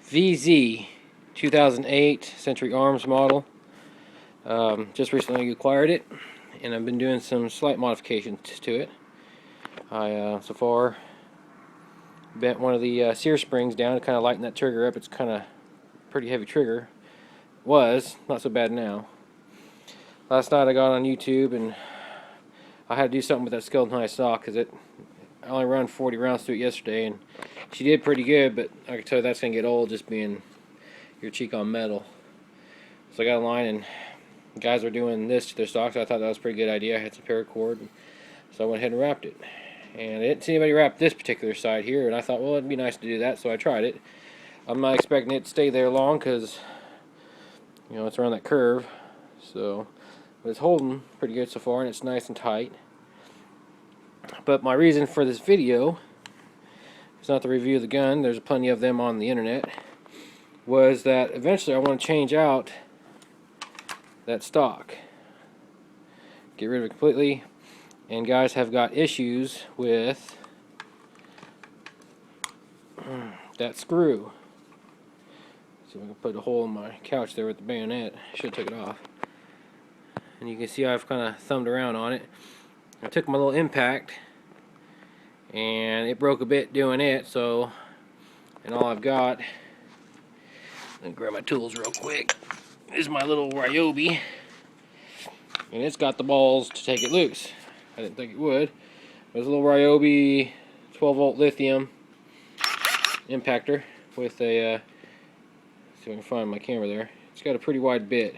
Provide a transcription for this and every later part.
VZ 2008 Century Arms model. Just recently acquired it, and I've been doing some slight modifications to it. I so far bent one of the sear springs down to kind of lighten that trigger up. It's kind of pretty heavy trigger. Was not so bad now. Last night I got on YouTube and I had to do something with that skeleton eye stock because I only run 40 rounds to it yesterday, and she did pretty good, but I can tell you that's going to get old just being your cheek on metal. So I got online and guys were doing this to their stocks. I thought that was a pretty good idea. I had some paracord, so I went ahead and wrapped it. And I didn't see anybody wrap this particular side here, and I thought, well, it'd be nice to do that, so I tried it. I'm not expecting it to stay there long because, you know, it's around that curve. So, but it's holding pretty good so far, and it's nice and tight. But my reason for this video is not to review the gun. There's plenty of them on the internet. Was that eventually I want to change out that stock, get rid of it completely. And guys have got issues with that screw. See if I can put a hole in my couch there with the bayonet. Should have took it off. And you can see I've kind of thumbed around on it. I took my little impact and it broke a bit doing it, so, and all I've got, let me grab my tools real quick, is my little Ryobi, and it's got the balls to take it loose. I didn't think it would. There's a little Ryobi 12-volt lithium impactor with a, let's see if I can find my camera there. It's got a pretty wide bit,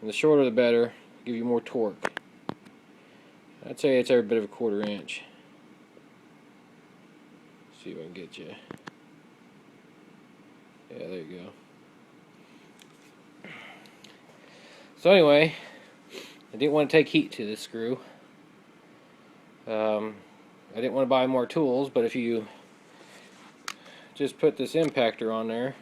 and the shorter the better, give you more torque. I'd say it's every bit of a 1/4 inch. Let's see if I can get you. Yeah, there you go. So anyway, I didn't want to take heat to this screw. I didn't want to buy more tools, but if you just put this impactor on there,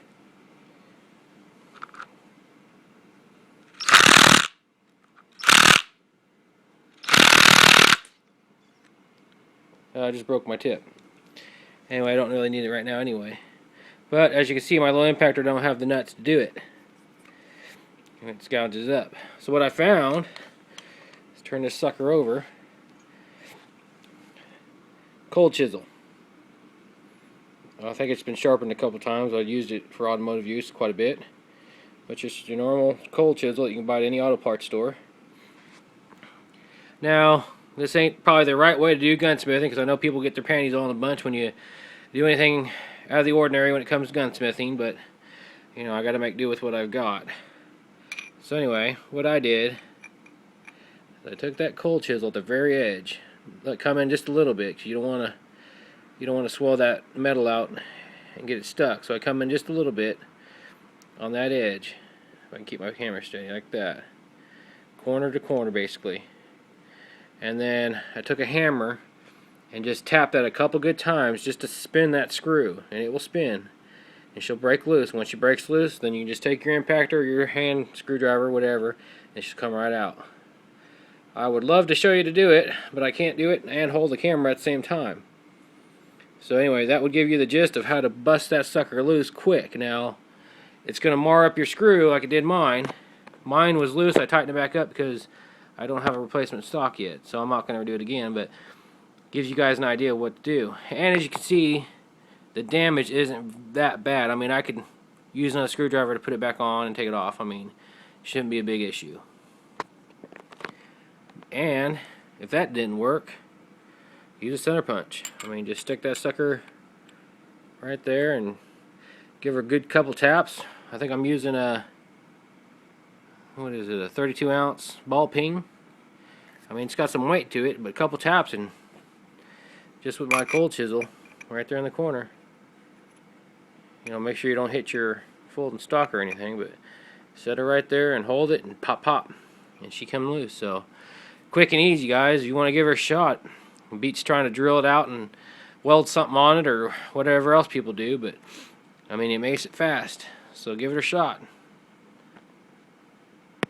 I just broke my tip. Anyway, I don't really need it right now anyway. But as you can see, my little impactor don't have the nuts to do it. And it gouges up. So what I found is turn this sucker over. Cold chisel. I think it's been sharpened a couple times. I've used it for automotive use quite a bit. But just your normal cold chisel that you can buy at any auto parts store. Now, this ain't probably the right way to do gunsmithing, because I know people get their panties all in a bunch when you do anything out of the ordinary when it comes to gunsmithing, but you know, I gotta make do with what I've got. So anyway, what I did, I took that cold chisel at the very edge, let it come in just a little bit, because you don't want to swell that metal out and get it stuck. So I come in just a little bit on that edge. If I can keep my camera steady like that, corner to corner basically. And then I took a hammer and just tapped that a couple good times just to spin that screw, and it will spin and she'll break loose. Once she breaks loose, then you can just take your impactor or your hand screwdriver, whatever, and she'll come right out. I would love to show you to do it, but I can't do it and hold the camera at the same time. So anyway, that would give you the gist of how to bust that sucker loose quick. Now, it's going to mar up your screw like it did mine. Mine was loose. I tightened it back up because I don't have a replacement stock yet, so I'm not going to do it again, but gives you guys an idea of what to do. And as you can see, the damage isn't that bad. I mean, I could use another screwdriver to put it back on and take it off. I mean, it shouldn't be a big issue. And if that didn't work, use a center punch. I mean, just stick that sucker right there and give her a good couple taps. I think I'm using a, what is it, a 32 ounce ball peen. I mean, it's got some weight to it, but a couple taps and just with my cold chisel right there in the corner. You know, make sure you don't hit your folding stock or anything, but set her right there and hold it and pop pop, and she come loose. So quick and easy, guys. You want to give her a shot. It beats trying to drill it out and weld something on it or whatever else people do, but I mean, it makes it fast. So give it a shot.